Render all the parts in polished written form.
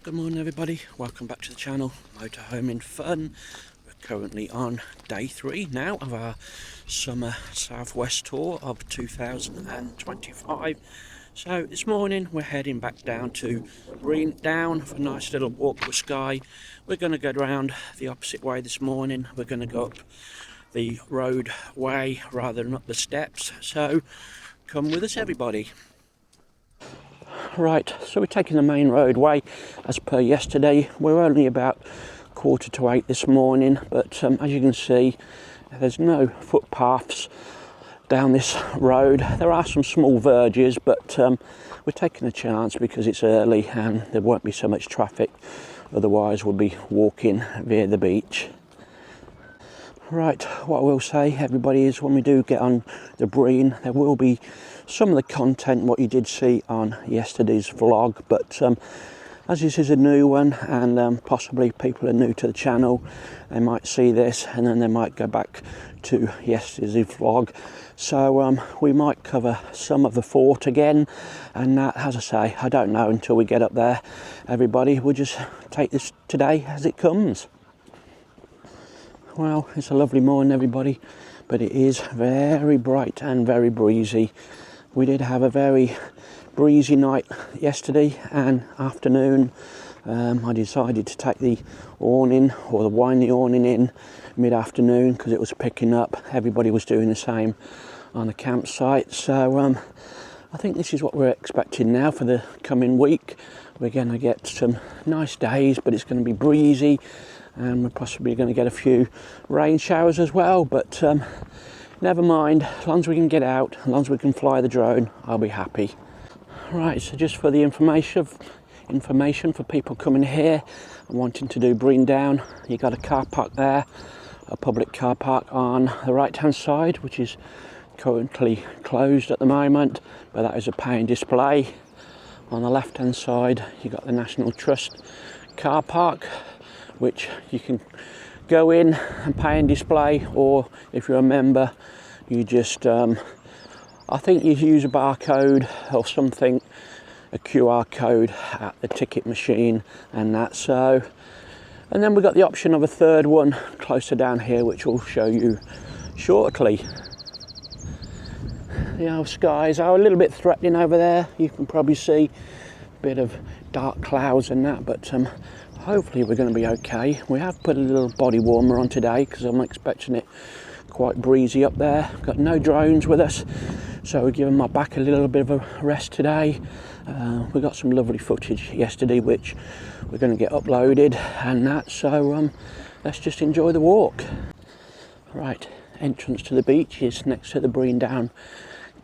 Good morning everybody, welcome back to the channel, Motorhoming Fun. We're currently on day 3 now of our summer southwest tour of 2025. So this morning we're heading back down to Brean Down for a nice little walk with Sky. We're going to go around the opposite way this morning. We're going to go up the roadway rather than up the steps, so come with us everybody. Right, so we're taking the main roadway as per yesterday. We're only about 7:45 this morning, but as you can see, there's no footpaths down this road. There are some small verges, but we're taking a chance because it's early and there won't be so much traffic. Otherwise we'll be walking via the beach. Right, what I will say everybody is when we do get on the Brean, there will be some of the content what you did see on yesterday's vlog, but as this is a new one and possibly people are new to the channel, they might see this and then they might go back to yesterday's vlog. So we might cover some of the fort again, and as I say, I don't know until we get up there. Everybody, we'll just take this today as it comes. Well, it's a lovely morning everybody, but it is very bright and very breezy. We did have a very breezy night yesterday and afternoon. I decided to take the awning or wind the awning in mid-afternoon because it was picking up. Everybody was doing the same on the campsite. So I think this is what we're expecting now for the coming week. We're going to get some nice days, but it's going to be breezy. And we're possibly going to get a few rain showers as well, but never mind, as long as we can get out, as long as we can fly the drone, I'll be happy. Right, so just for the information for people coming here and wanting to do Brean Down, you got a car park there, a public car park on the right hand side, which is currently closed at the moment, but that is a paying display. On the left hand side you got the National Trust car park, which you can go in and pay and display, or if you're a member you just I think you use a barcode or something, a QR code at the ticket machine and that. So, and then we've got the option of a third one closer down here which we'll show you shortly. The skies are a little bit threatening over there, you can probably see a bit of dark clouds and that, but hopefully we're going to be okay. We have put a little body warmer on today because I'm expecting it quite breezy up there. Got no drones with us, so we're giving my back a little bit of a rest today. We got some lovely footage yesterday which we're going to get uploaded and that, so let's just enjoy the walk. Right, entrance to the beach is next to the Brean Down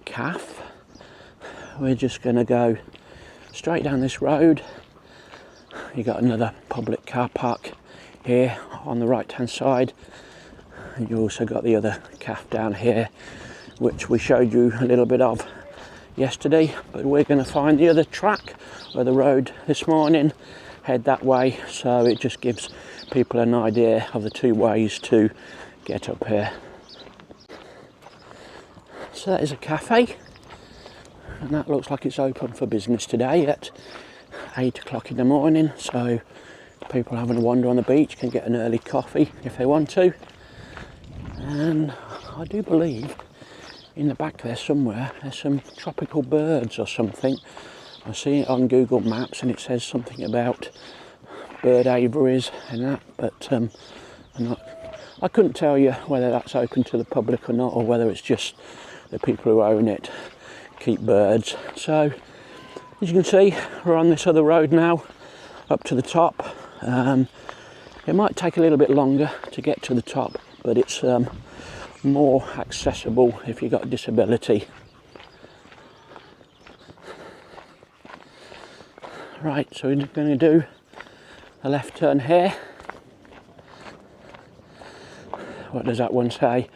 Calf. We're just going to go straight down this road. You got another public car park here on the right hand side, and you also got the other calf down here which we showed you a little bit of yesterday, but we're going to find the other track or the road this morning, head that way, so it just gives people an idea of the two ways to get up here. So that is a cafe, and that looks like it's open for business today at 8 o'clock in the morning, so people having a wander on the beach can get an early coffee if they want to. And I do believe in the back there somewhere there's some tropical birds or something. I see it on Google Maps and it says something about bird aviaries and that, but I couldn't tell you whether that's open to the public or not, or whether it's just the people who own it keep birds. So as you can see, we're on this other road now, up to the top. It might take a little bit longer to get to the top, but it's more accessible if you've got a disability. Right, so we're going to do a left turn here. What does that one say?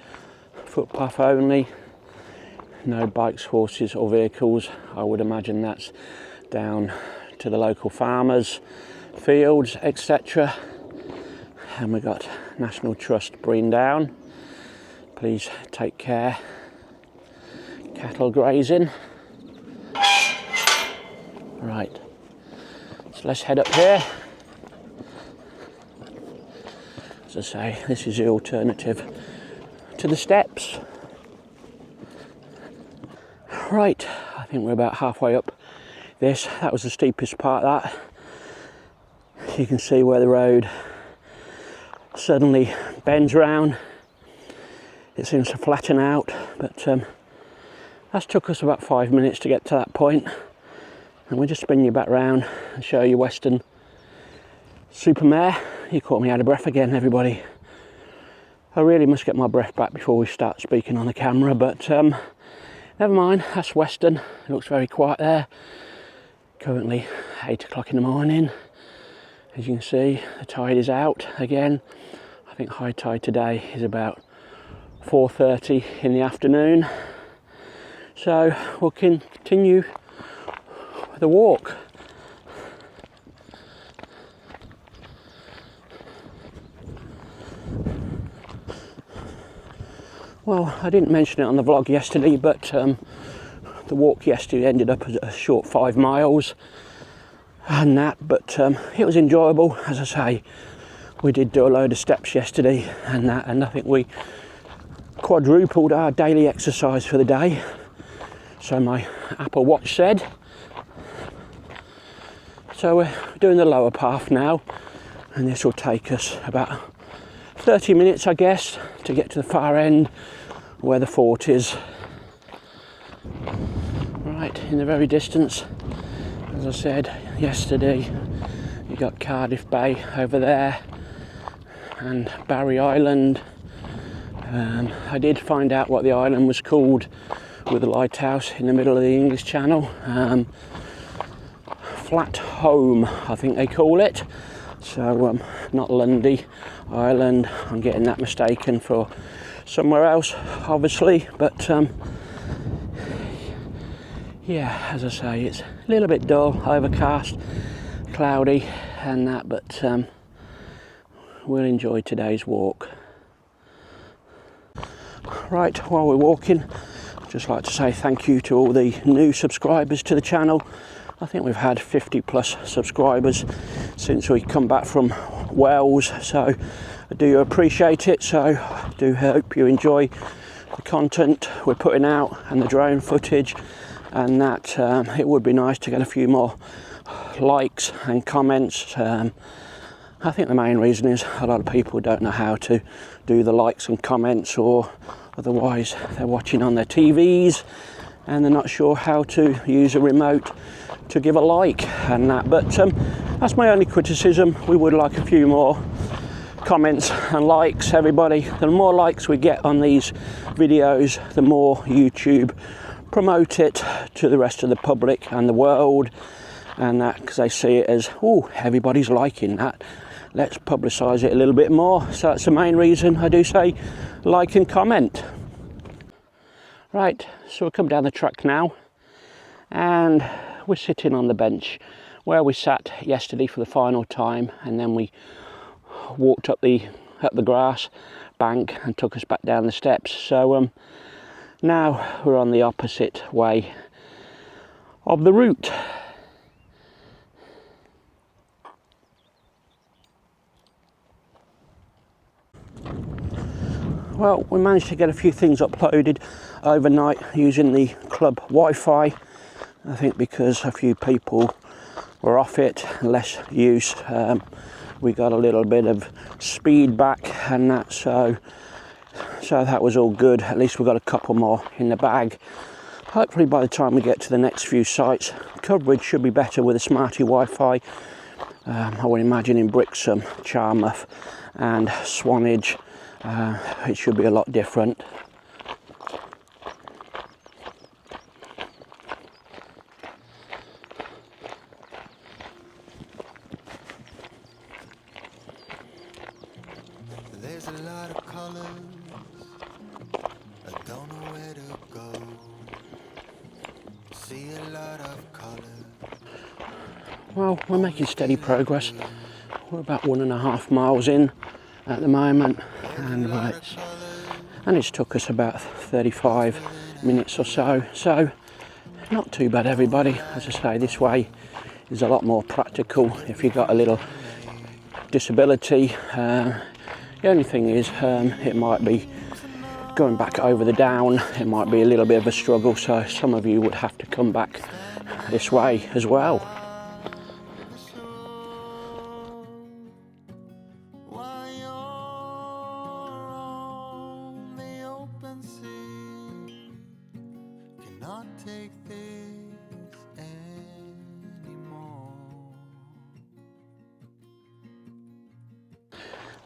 Footpath only. No bikes, horses or vehicles. I would imagine that's down to the local farmers, fields, etc. And we got National Trust Brean Down. Please take care. Cattle grazing. Right. So let's head up here. As I say, this is the alternative to the steps. Right, I think we're about halfway up this. That was the steepest part, that. You can see where the road suddenly bends round. It seems to flatten out, but that's took us about 5 minutes to get to that point. And we'll just spin you back round and show you Weston-super-Mare. You caught me out of breath again, everybody. I really must get my breath back before we start speaking on the camera, but never mind, that's Weston. It looks very quiet there. Currently 8 o'clock in the morning. As you can see, the tide is out again. I think high tide today is about 4:30 in the afternoon. So we'll continue the walk. Well, I didn't mention it on the vlog yesterday, but the walk yesterday ended up as a short 5 miles and that, but it was enjoyable. As I say, we did do a load of steps yesterday and that, and I think we quadrupled our daily exercise for the day, so my Apple Watch said. So we're doing the lower path now, and this will take us about 30 minutes, I guess, to get to the far end where the fort is. Right, in the very distance, as I said yesterday, you got Cardiff Bay over there and Barry Island. I did find out what the island was called with the lighthouse in the middle of the English Channel. Flat Home, I think they call it. So not Lundy Island. I'm getting that mistaken for somewhere else, obviously. But yeah, as I say, it's a little bit dull, overcast, cloudy and that, but we'll enjoy today's walk. Right, while we're walking, I'd just like to say thank you to all the new subscribers to the channel. I think we've had 50 plus subscribers since we come back from Wales, so I do appreciate it. So I do hope you enjoy the content we're putting out and the drone footage, and that it would be nice to get a few more likes and comments. I think the main reason is a lot of people don't know how to do the likes and comments, or otherwise they're watching on their TVs and they're not sure how to use a remote to give a like and that. But that's my only criticism. We would like a few more comments and likes, everybody. The more likes we get on these videos, the more YouTube promote it to the rest of the public and the world, and that, because they see it as, oh, everybody's liking that, let's publicise it a little bit more. So that's the main reason I do say like and comment. Right, so we'll come down the track now, and we're sitting on the bench where we sat yesterday for the final time, and then we walked up the grass bank and took us back down the steps. So now we're on the opposite way of the route. Well, we managed to get a few things uploaded overnight using the club Wi-Fi. I think because a few people were off it, less use, we got a little bit of speed back and that, so that was all good. At least we got a couple more in the bag. Hopefully by the time we get to the next few sites, coverage should be better with a smarty Wi-Fi. I would imagine in Brixham, Charmouth and Swanage, it should be a lot different. There's a lot of colors, I don't know where to go. See a lot of colors. Well, we're making steady progress. We're about 1.5 miles in at the moment, and it's took us about 35 minutes or so. So not too bad, everybody. As I say, this way is a lot more practical if you've got a little disability. The only thing is it might be going back over the down, it might be a little bit of a struggle, so some of you would have to come back this way as well. While you're on the open sea, cannot take this anymore.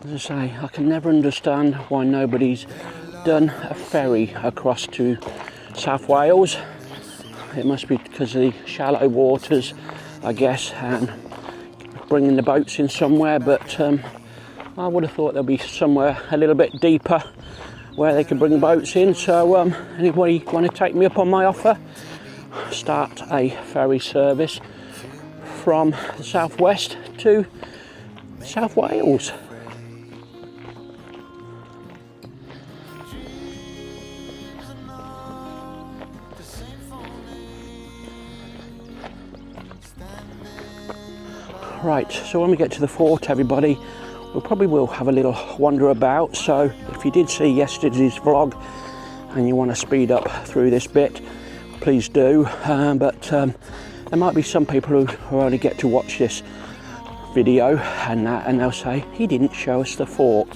As I say, I can never understand why nobody's done a ferry across to South Wales. It must be because of the shallow waters, I guess, and bringing the boats in somewhere, but I would have thought there'd be somewhere a little bit deeper where they could bring boats in. So anybody want to take me up on my offer? Start a ferry service from the southwest to South Wales. Right, so when we get to the fort, everybody, we probably will have a little wander about. So if you did see yesterday's vlog and you want to speed up through this bit, please do. But there might be some people who only get to watch this video and they'll say, he didn't show us the fort.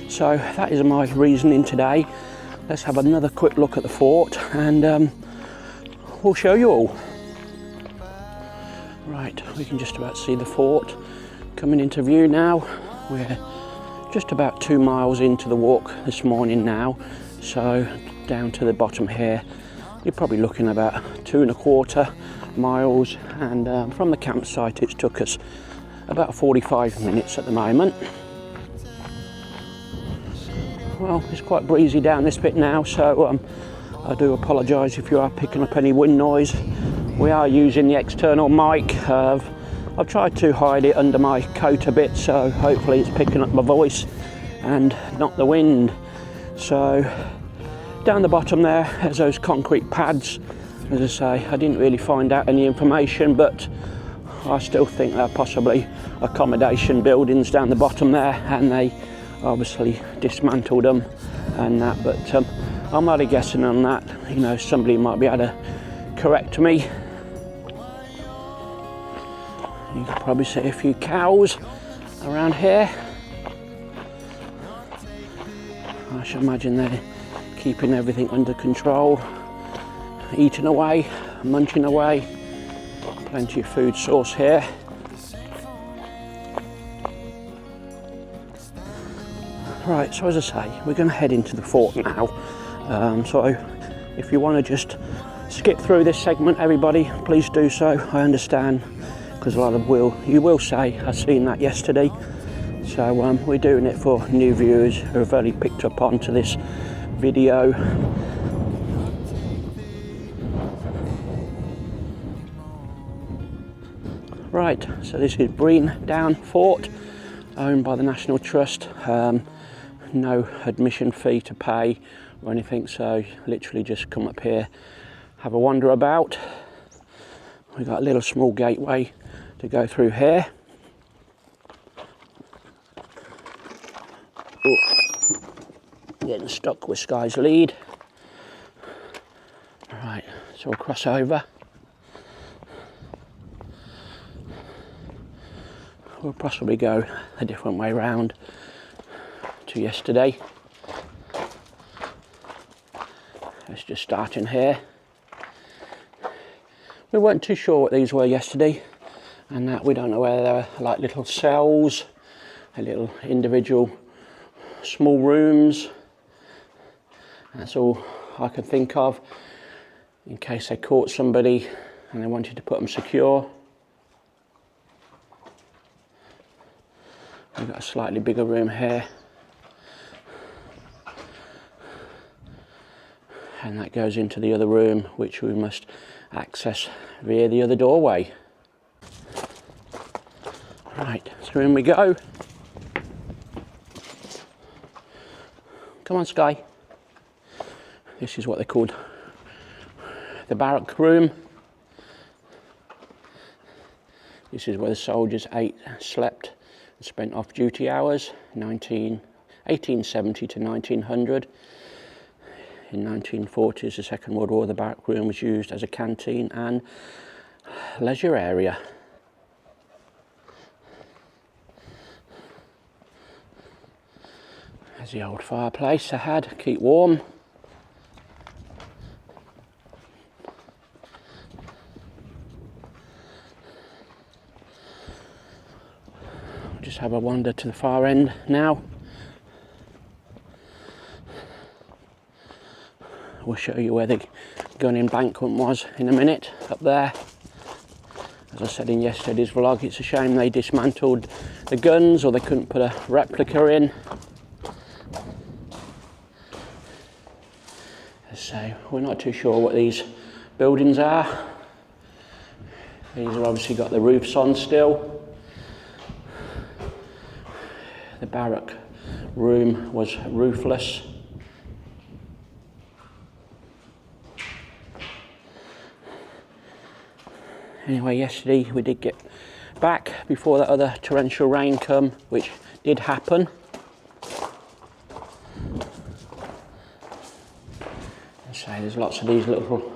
So that is my reasoning today. Let's have another quick look at the fort and we'll show you all. Right, we can just about see the fort coming into view now. We're just about 2 miles into the walk this morning now, so down to the bottom here you're probably looking about 2¼ miles, and from the campsite it took us about 45 minutes at the moment. Well, it's quite breezy down this bit now, so I do apologise if you are picking up any wind noise. We are using the external mic. I've tried to hide it under my coat a bit, so hopefully it's picking up my voice and not the wind. So down the bottom there's those concrete pads. As I say, I didn't really find out any information, but I still think they're possibly accommodation buildings down the bottom there, and they obviously dismantled them and that, but I'm only guessing on that. You know, somebody might be able to correct me. You can probably see a few cows around here. I should imagine they're keeping everything under control, eating away, munching away. Plenty of food source here. Right, so as I say, we're going to head into the fort now. So if you want to just skip through this segment, everybody, please do so. I understand, because a lot of you will say, I've seen that yesterday. So we're doing it for new viewers who have only picked up onto this video. Right, so this is Brean Down Fort, owned by the National Trust. No admission fee to pay or anything, so literally just come up here, have a wander about. We've got a little small gateway to go through here. Oh, getting stuck with Sky's lead. Right, so we'll cross over. We'll possibly go a different way round to yesterday. Let's just start in here. We weren't too sure what these were yesterday, and that we don't know whether they're like little cells, a little individual small rooms. That's all I could think of, in case they caught somebody and they wanted to put them secure. We've got a slightly bigger room here, and that goes into the other room, which we must access via the other doorway. Right, so in we go. Come on, Sky. This is what they called the barrack room. This is where the soldiers ate, slept and spent off-duty hours, 1870 to 1900. In 1940s, the Second World War, the barrack room was used as a canteen and leisure area. There's the old fireplace I had, keep warm. I'll just have a wander to the far end now. We'll show you where the gun embankment was in a minute, up there. As I said in yesterday's vlog, it's a shame they dismantled the guns, or they couldn't put a replica in. So we're not too sure what these buildings are. These have obviously got the roofs on still. The barrack room was roofless. Anyway, yesterday we did get back before that other torrential rain come, which did happen. So there's lots of these little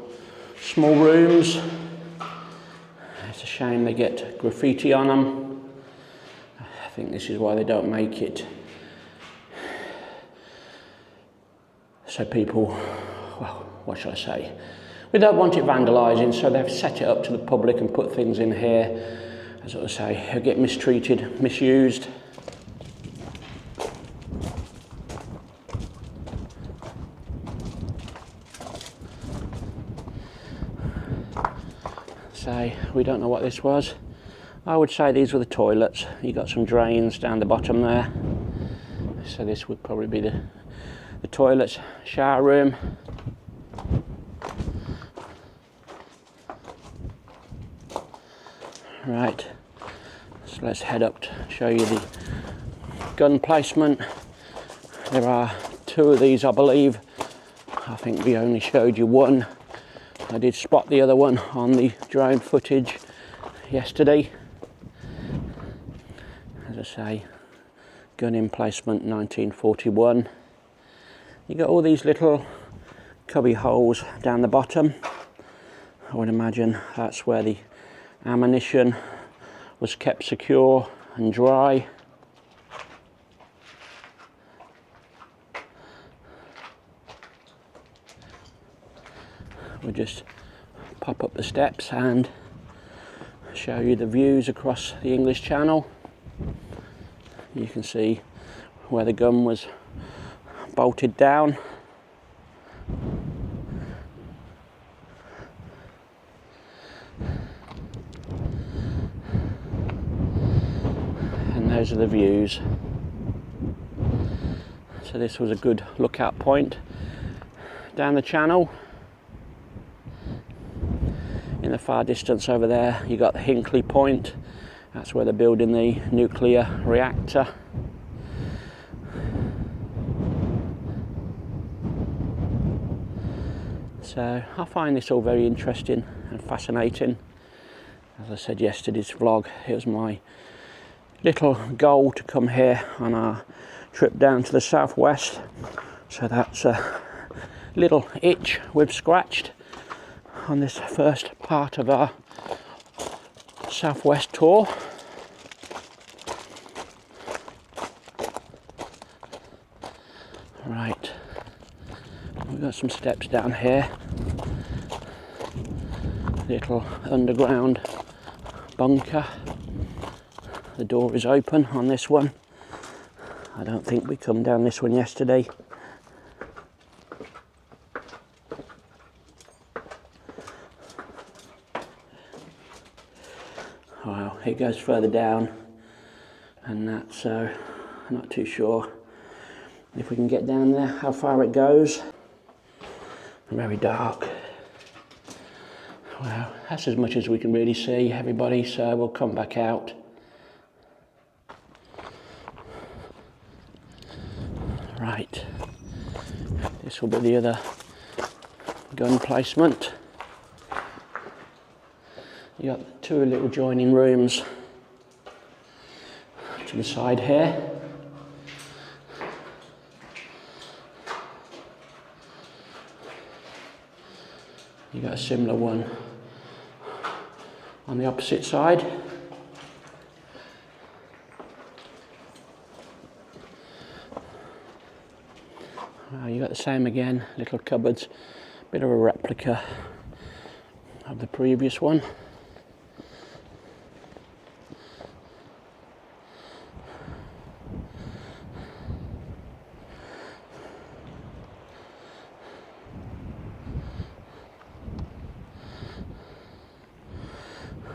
small rooms. It's a shame they get graffiti on them. I think this is why they don't make it so people, well, what shall I say? We don't want it vandalising, so they've set it up to the public and put things in here, as I say, get mistreated, misused. So we don't know what this was. I would say these were the toilets. You got some drains down the bottom there. So this would probably be the toilets, shower room. Right, so let's head up to show you the gun placement. There are two of these, I believe. I think we only showed you one. I did spot the other one on the drone footage yesterday. As I say, gun emplacement 1941. You got all these little cubby holes down the bottom. I would imagine that's where the ammunition was kept secure and dry. We'll just pop up the steps and show you the views across the English Channel. You can see where the gun was bolted down. Those are the views. So this was a good lookout point down the channel. In the far distance over there you got the Hinkley Point. That's where they're building the nuclear reactor. So I find this all very interesting and fascinating. As I said yesterday's vlog, it was my little goal to come here on our trip down to the southwest. So that's a little itch we've scratched on this first part of our southwest tour. Right, we've got some steps down here, little underground bunker. The door is open on this one. I don't think we come down this one yesterday. Wow, it goes further down, and that's not too sure if we can get down there, how far it goes. Very dark. Well, that's as much as we can really see, everybody, so we'll come back out. Right, this will be the other gun placement. You got two little joining rooms to the side here. You got a similar one on the opposite side. You got the same again, little cupboards, bit of a replica of the previous one.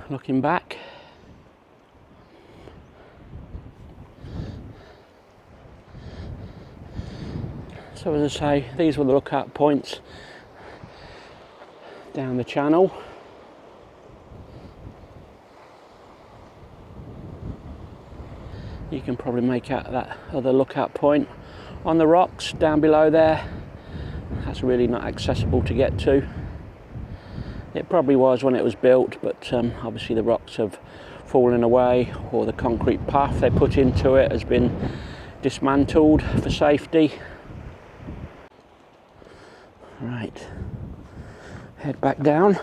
Looking back, so as I say, these were the lookout points down the channel. You can probably make out that other lookout point on the rocks down below there. That's really not accessible to get to. It probably was when it was built, but obviously the rocks have fallen away, or the concrete path they put into it has been dismantled for safety. Right, head back down.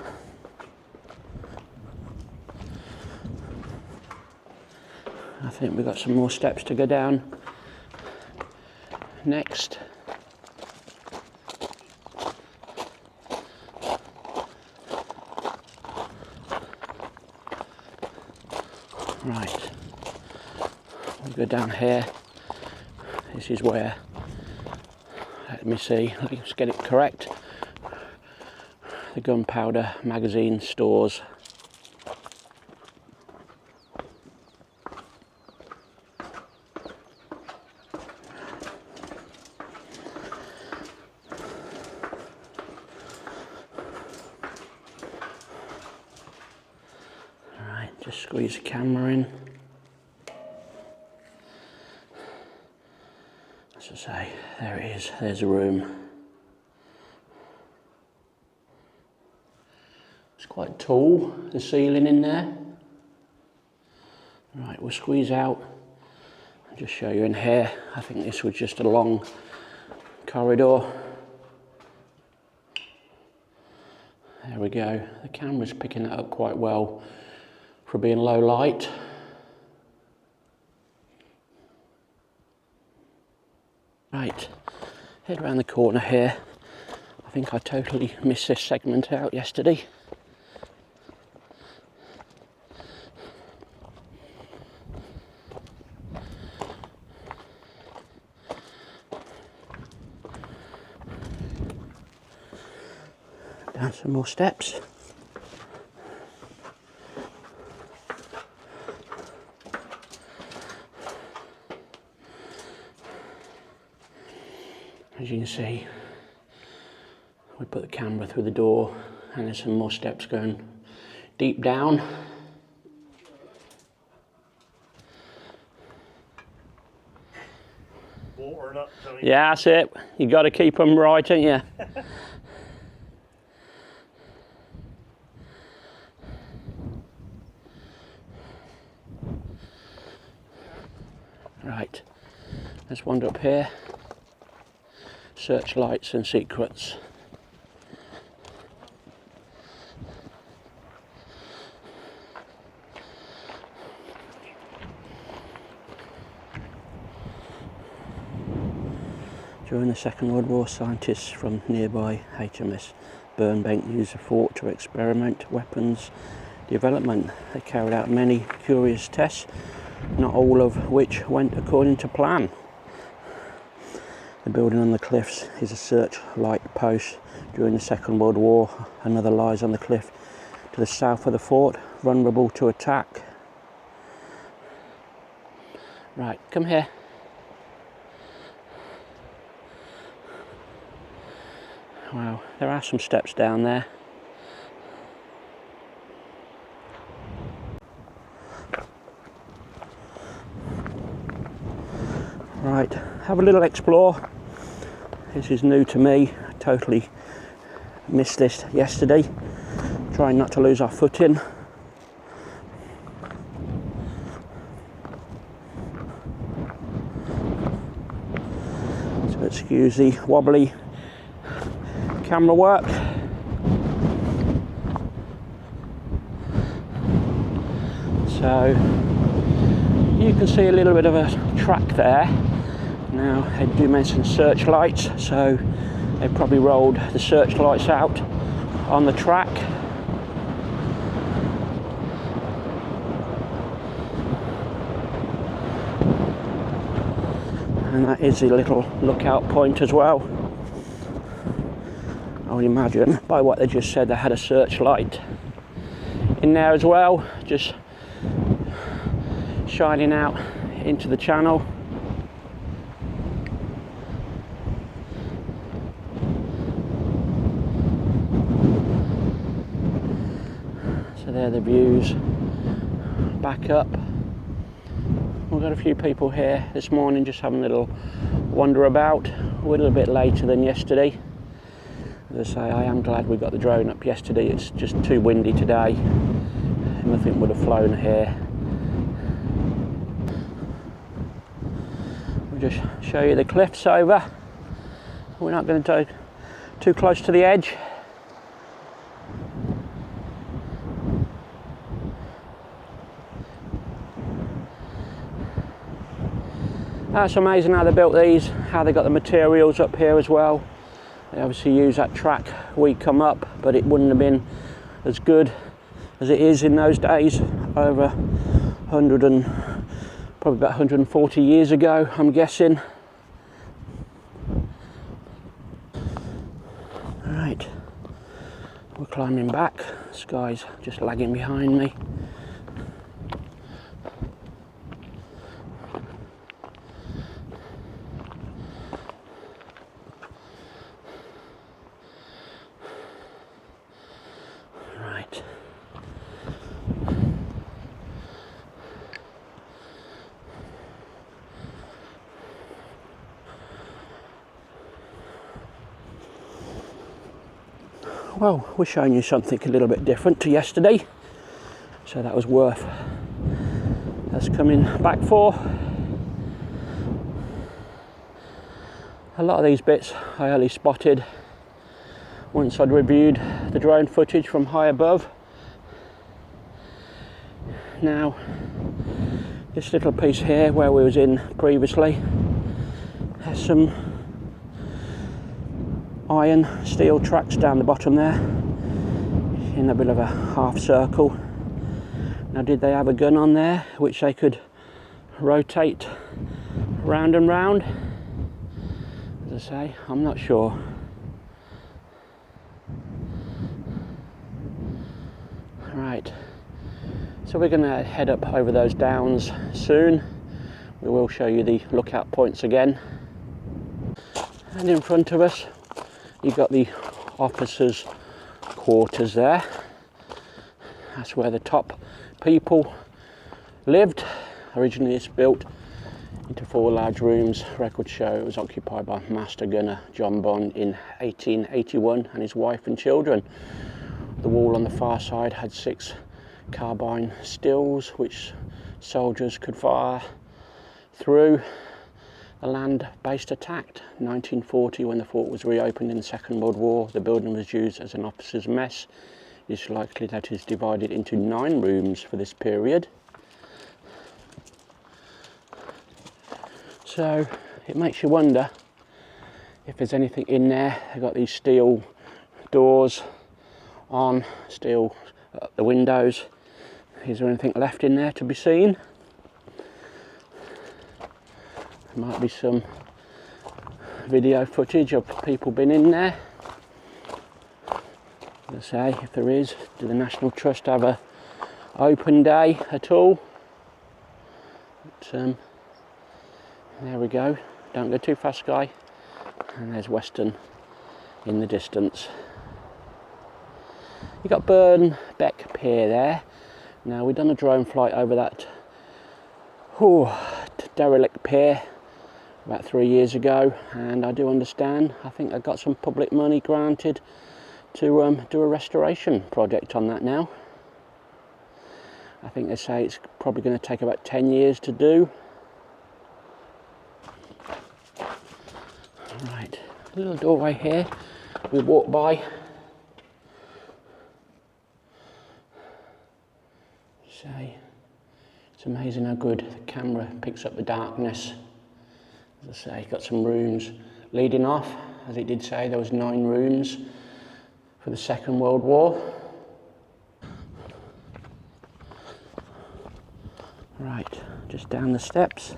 I think we've got some more steps to go down next. Right, we'll go down here. This is where, let me see, let's get it correct, the gunpowder magazine stores. Just squeeze the camera in. As I say, there it is, there's a room. It's quite tall, the ceiling in there. Right, we'll squeeze out and just show you in here. I think this was just a long corridor. There we go. The camera's picking it up quite well for being low light. Right, head around the corner here. I think I totally missed this segment out yesterday. Down some more steps. As you can see, we put the camera through the door and there's some more steps going deep down. Water up, yeah, that's it. You got to keep them right, ain't you? Right, let's wander up here. Searchlights and secrets. During the Second World War, scientists from nearby HMS Burnbank used the fort to experiment weapons development. They carried out many curious tests, not all of which went according to plan. The building on the cliffs is a searchlight post during the Second World War. Another lies on the cliff to the south of the fort, vulnerable to attack. Right, come here. Wow, there are some steps down there. Right, have a little explore. This is new to me. I totally missed this yesterday. Trying not to lose our footing. Excuse the wobbly camera work. So you can see a little bit of a track there. Now they do mention searchlights, so they probably rolled the searchlights out on the track. And that is the little lookout point as well. I would imagine by what they just said they had a searchlight in there as well, just shining out into the channel. So there are the views back up. We've got a few people here this morning just having a little wander about. We're a little bit later than yesterday. As I say, I am glad we got the drone up yesterday. It's just too windy today. Nothing would have flown here. We'll just show you the cliffs over. We're not going to go too close to the edge. That's amazing how they built these, how they got the materials up here as well. They obviously use that track we come up, but it wouldn't have been as good as it is in those days, over 100 and probably about 140 years ago, I'm guessing. Right, we're climbing back. This guy's just lagging behind me. Well, we're showing you something a little bit different to yesterday, so that was worth us coming back for. A lot of these bits I only spotted once I'd reviewed the drone footage from high above. Now, this little piece here where we was in previously has some iron steel tracks down the bottom there in a bit of a half circle. Now, did they have a gun on there which they could rotate round and round? As I say, I'm not sure. Right, so we're going to head up over those downs soon. We will show you the lookout points again. And in front of us you've got the officers' quarters there. That's where the top people lived. Originally it's built into 4 large rooms. Records show it was occupied by Master Gunner John Bond in 1881 and his wife and children. The wall on the far side had 6 carbine stills which soldiers could fire through the land-based attack. 1940, when the fort was reopened in the Second World War, the building was used as an officers' mess. It's likely that it is divided into 9 rooms for this period. So it makes you wonder if there's anything in there. They've got these steel doors on, steel up the windows. Is there anything left in there to be seen? There might be some video footage of people being in there. As I say, if there is, do the National Trust have a open day at all? But, there we go. Don't go too fast, Guy. And there's Weston in the distance. You've got Burn Beck Pier there. Now, we've done a drone flight over that derelict pier about 3 years ago, and I do understand, I think they've got some public money granted to do a restoration project on that now. I think they say it's probably going to take about 10 years to do. Right, a little doorway here. We walk by. So, it's amazing how good the camera picks up the darkness. As I say, got some rooms leading off. As it did say, there was 9 rooms for the Second World War. Right, just down the steps.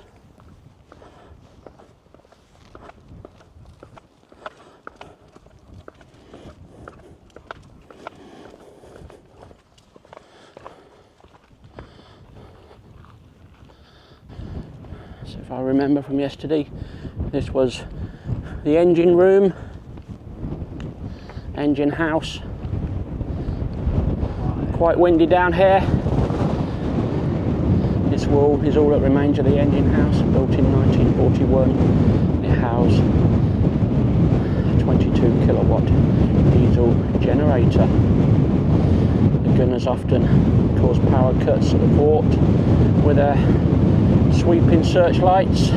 So if I remember from yesterday, this was the engine room, engine house. Quite windy down here. This wall is all that remains of the engine house, built in 1941. It housed a 22 kilowatt diesel generator. The gunners often cause power cuts at the fort with their sweeping searchlights.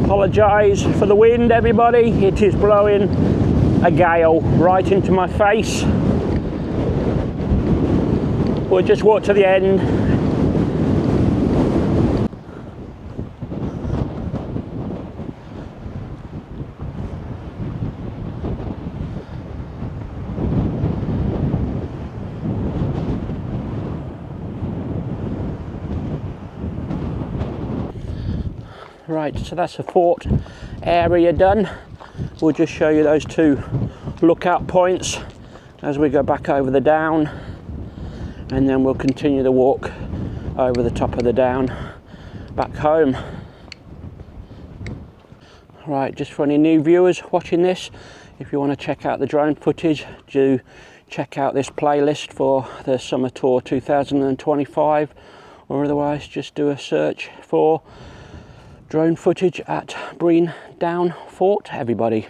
Apologise for the wind, everybody. It is blowing a gale right into my face. We'll just walk to the end. Right, so that's the fort area done. We'll just show you those 2 lookout points as we go back over the down, and then we'll continue the walk over the top of the down back home. Right, just for any new viewers watching this, if you want to check out the drone footage, do check out this playlist for the summer tour 2025, or otherwise just do a search for drone footage at Brean Down Fort, everybody.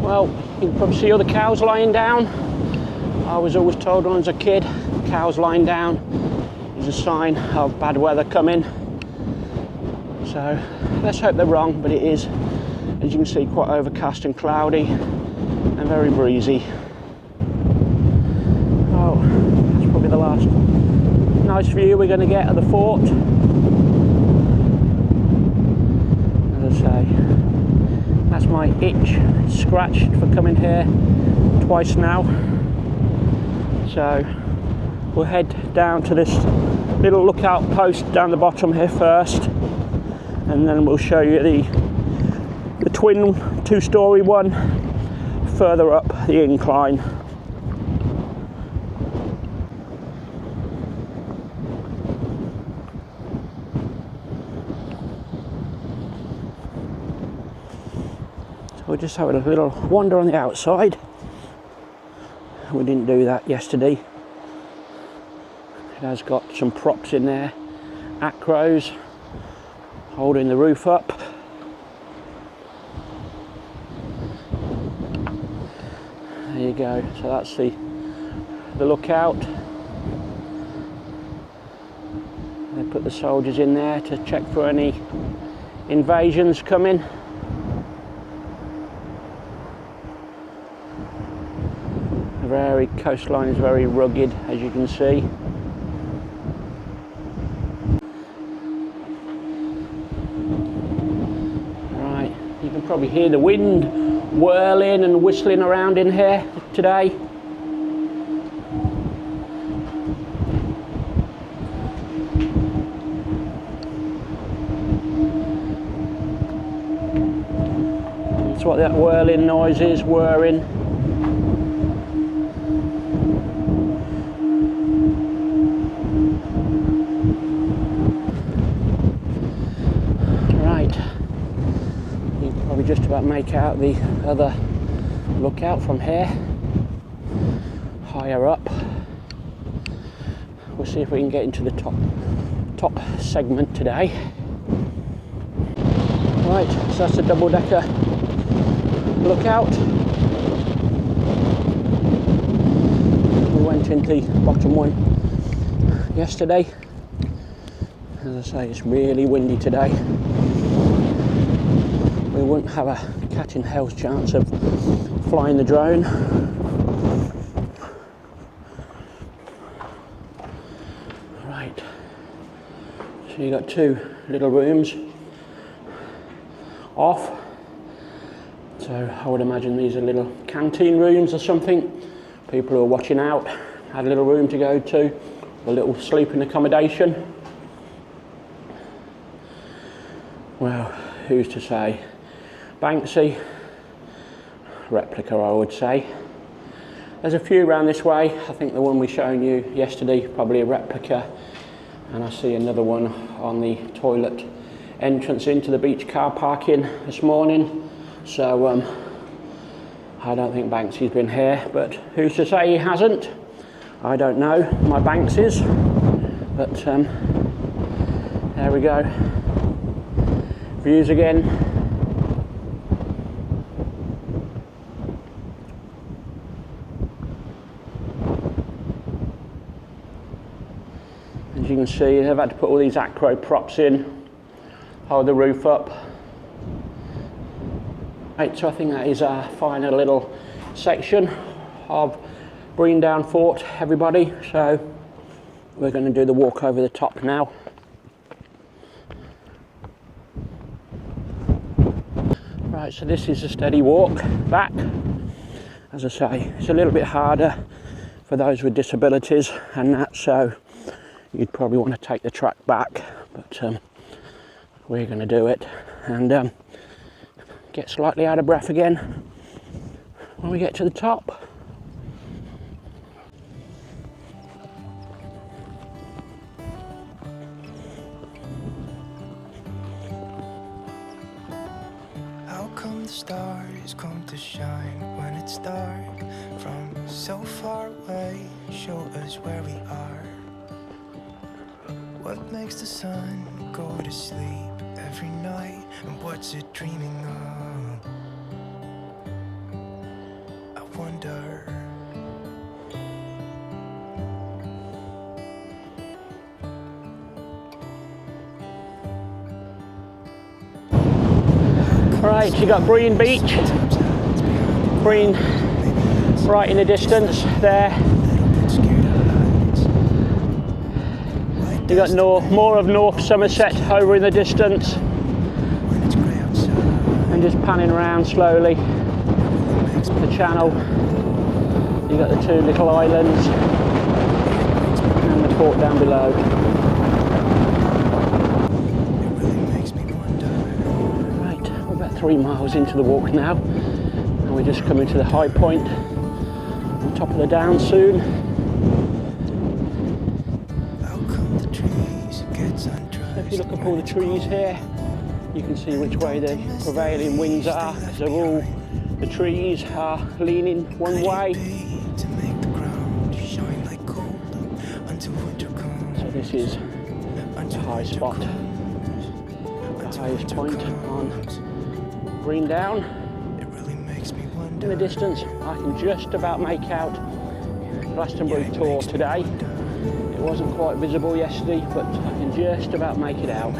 Well, you can probably see all the cows lying down. I was always told when I was a kid, cows lying down is a sign of bad weather coming. So let's hope they're wrong, but it is, as you can see, quite overcast and cloudy and very breezy. Oh, that's probably the last nice view we're going to get of the fort. As I say, that's my itch scratched for coming here twice now. So we'll head down to this little lookout post down the bottom here first, and then we'll show you the twin 2-storey one further up the incline. So we'll just have a little wander on the outside. We didn't do that yesterday. It has got some props in there, acros holding the roof up. There you go, so that's the lookout. They put the soldiers in there to check for any invasions coming. The very coastline is very rugged, as you can see. Right, you can probably hear the wind whirling and whistling around in here today. That's what that whirling noise is, whirring. Just about make out the other lookout from here, higher up. We'll see if we can get into the top segment today. Right, so that's a double-decker lookout. We went into the bottom one yesterday. As I say, it's really windy today. We wouldn't have a cat in hell's chance of flying the drone. Right, so you got two little rooms off. So I would imagine these are little canteen rooms or something. People who are watching out had a little room to go to, a little sleeping accommodation. Well, who's to say? Banksy, replica I would say. There's a few around this way. I think the one we shown you yesterday, probably a replica. And I see another one on the toilet entrance into the beach car parking this morning. So I don't think Banksy's been here, but who's to say he hasn't? I don't know, my Banksy's. But there we go. Views again. As you can see, they've had to put all these acro props in, hold the roof up. Right, so I think that is our final little section of Brean Down Fort, everybody. So we're going to do the walk over the top now. Right, so this is a steady walk back. As I say, it's a little bit harder for those with disabilities and that, so you'd probably want to take the track back, but we're going to do it and get slightly out of breath again when we get to the top. How come the stars come to shine when it's dark? From so far away, show us where we are. What makes the sun go to sleep every night, and what's it dreaming of? I wonder. Right, you got Brean Beach, Brean right in the distance there. You got more of North Somerset over in the distance, and just panning around slowly the channel. You got the two little islands and the port down below. Right, we're about 3 miles into the walk now, and we're just coming to the high point on top of the down soon. If you look up all the trees here, you can see which way the prevailing winds are, because the trees are leaning one way. So this is the high spot, the highest point on Brean Down. In the distance, I can just about make out Glastonbury Tor today. It wasn't quite visible yesterday, but I can just about make it out.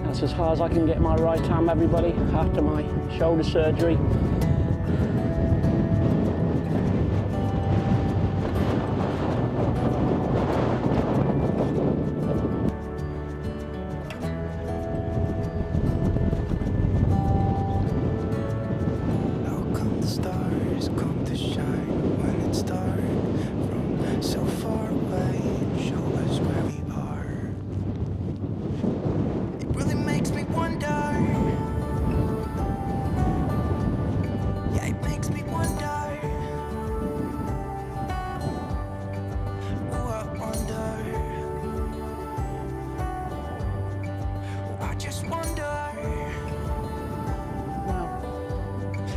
That's as far as I can get my right arm, everybody, after my shoulder surgery.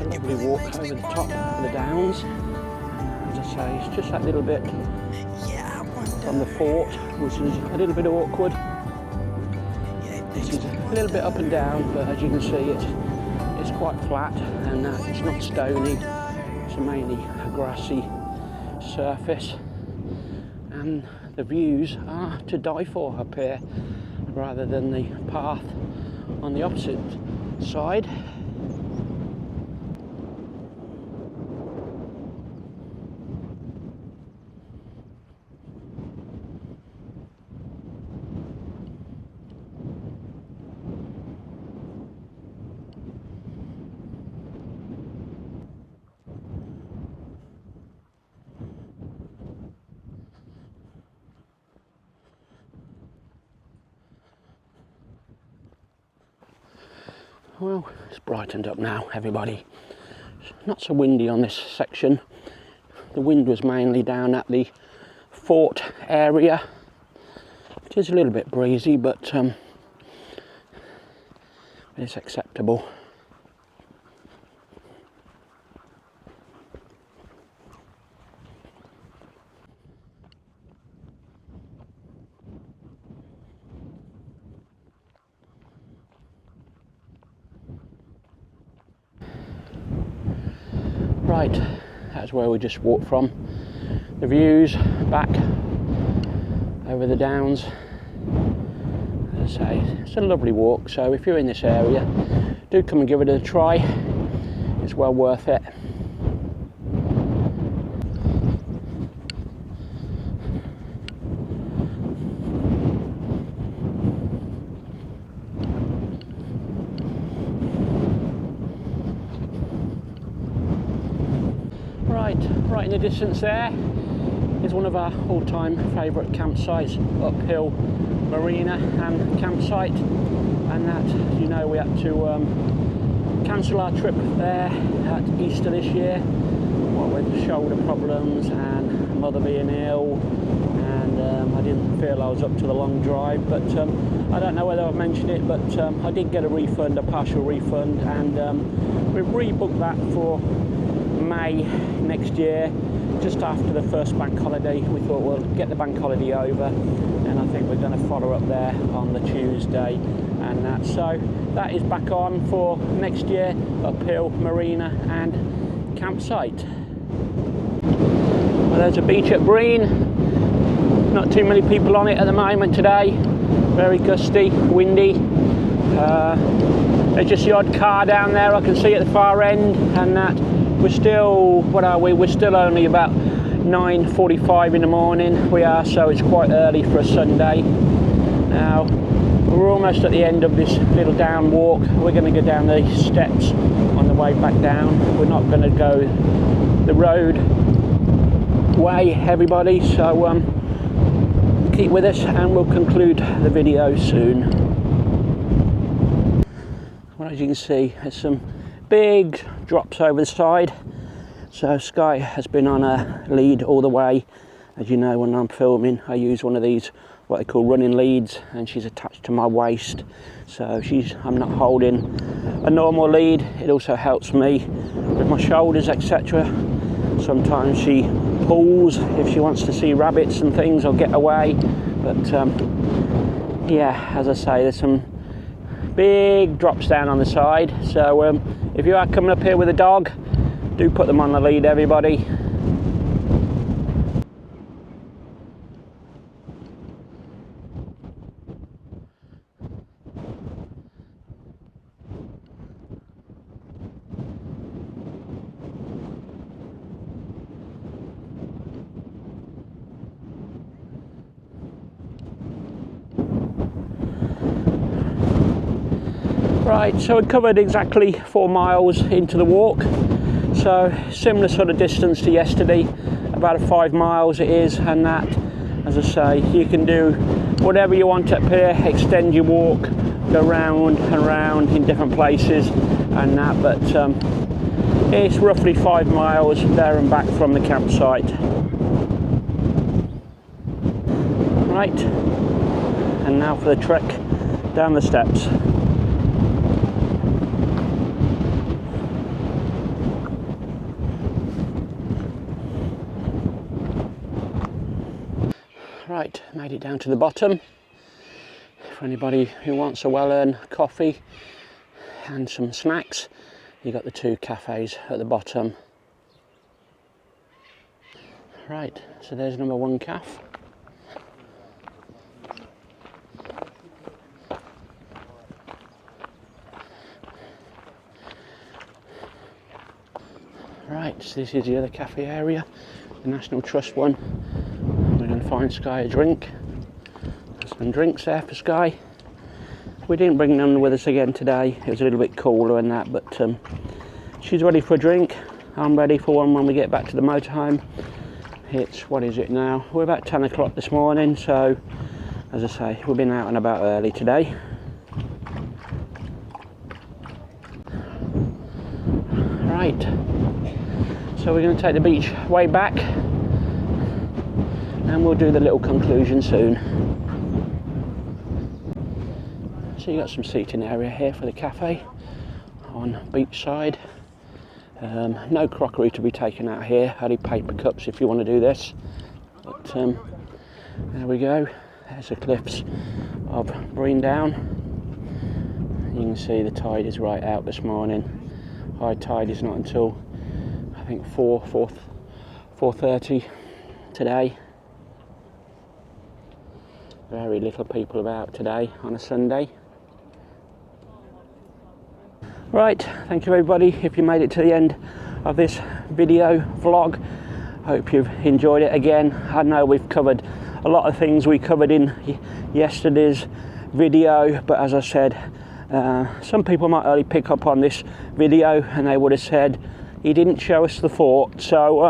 a lovely walk over the top of the downs. As I say, it's just that little bit from the fort, which is a little bit awkward. This is a little bit up and down, but as you can see, it's quite flat, and it's not stony. It's mainly a grassy surface, and the views are to die for up here, rather than the path on the opposite side. Well, it's brightened up now, everybody. It's not so windy on this section. The wind was mainly down at the fort area. It is a little bit breezy, but it's acceptable. Right, that's where we just walked from. The views back over the downs. As I say, it's a lovely walk, so if you're in this area, do come and give it a try. It's well worth it. Right in the distance there is one of our all-time favourite campsites, uphill marina and campsite, and that, you know, we had to cancel our trip there at Easter this year, what with shoulder problems and mother being ill, and I didn't feel I was up to the long drive. But I don't know whether I've mentioned it, but I did get a refund, a partial refund, and we've rebooked that for May next year, just after the first bank holiday. We thought we'll get the bank holiday over, and I think we're going to follow up there on the Tuesday, and that. So that is back on for next year, uphill marina and campsite. Well, there's a beach at Brean. Not too many people on it at the moment today. Very gusty, windy. There's just the odd car down there I can see at the far end, and that. We're still, what are we? We're still only about 9:45 in the morning. We are, so it's quite early for a Sunday. Now, we're almost at the end of this little down walk. We're going to go down the steps on the way back down. We're not going to go the road way, everybody. So keep with us, and we'll conclude the video soon. Well, as you can see, there's some big drops over the side, so Sky has been on a lead all the way. As you know, when I'm filming, I use one of these, what they call running leads, and she's attached to my waist, so I'm not holding a normal lead. It also helps me with my shoulders, etc. Sometimes she pulls if she wants to see rabbits and things or get away, but yeah, as I say, there's some big drops down on the side, so if you are coming up here with a dog, do put them on the lead, everybody. Right, so we covered exactly 4 miles into the walk, so similar sort of distance to yesterday, about 5 miles it is, and that, as I say, you can do whatever you want up here, extend your walk, go round and round in different places and that, but it's roughly 5 miles there and back from the campsite. Right, and now for the trek down the steps. Right, made it down to the bottom. For anybody who wants a well-earned coffee and some snacks, you've got the 2 cafes at the bottom. Right, so there's number 1 cafe. Right, so this is the other cafe area, the National Trust one. We're going to find Sky a drink. There's some drinks there for Sky. We didn't bring none with us again today. It was a little bit cooler and that, but she's ready for a drink. I'm ready for one when we get back to the motorhome. It's, what is it now? We're about 10 o'clock this morning, so as I say, we've been out and about early today. Right, so we're going to take the beach way back and we'll do the little conclusion soon. So you got some seating area here for the cafe on beach side. No crockery to be taken out here, only paper cups if you want to do this. But there we go, there's the cliffs of Brean Down. You can see the tide is right out this morning. High tide is not until I think 4:30 today. Very little people about today on a Sunday. Right, thank you everybody if you made it to the end of this video vlog. Hope you've enjoyed it again. I know we've covered a lot of things we covered in yesterday's video, but as I said, some people might only pick up on this video and they would have said he didn't show us the fort. So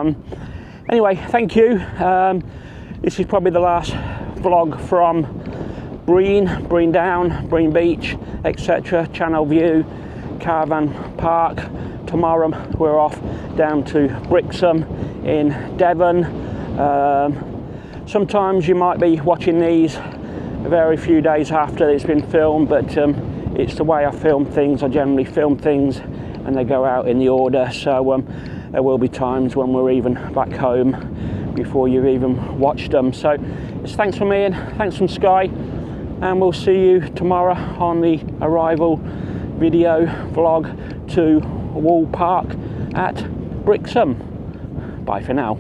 anyway, thank you. This is probably the last vlog from Brean Down, Brean Beach, etc. Channel View, Caravan Park. Tomorrow we're off down to Brixham in Devon. Sometimes you might be watching these a very few days after it's been filmed, but it's the way I film things. I generally film things and they go out in the order, so there will be times when we're even back home before you've even watched them. So it's thanks from me and thanks from Sky, and we'll see you tomorrow on the arrival video vlog to Wall Park at Brixham. Bye for now.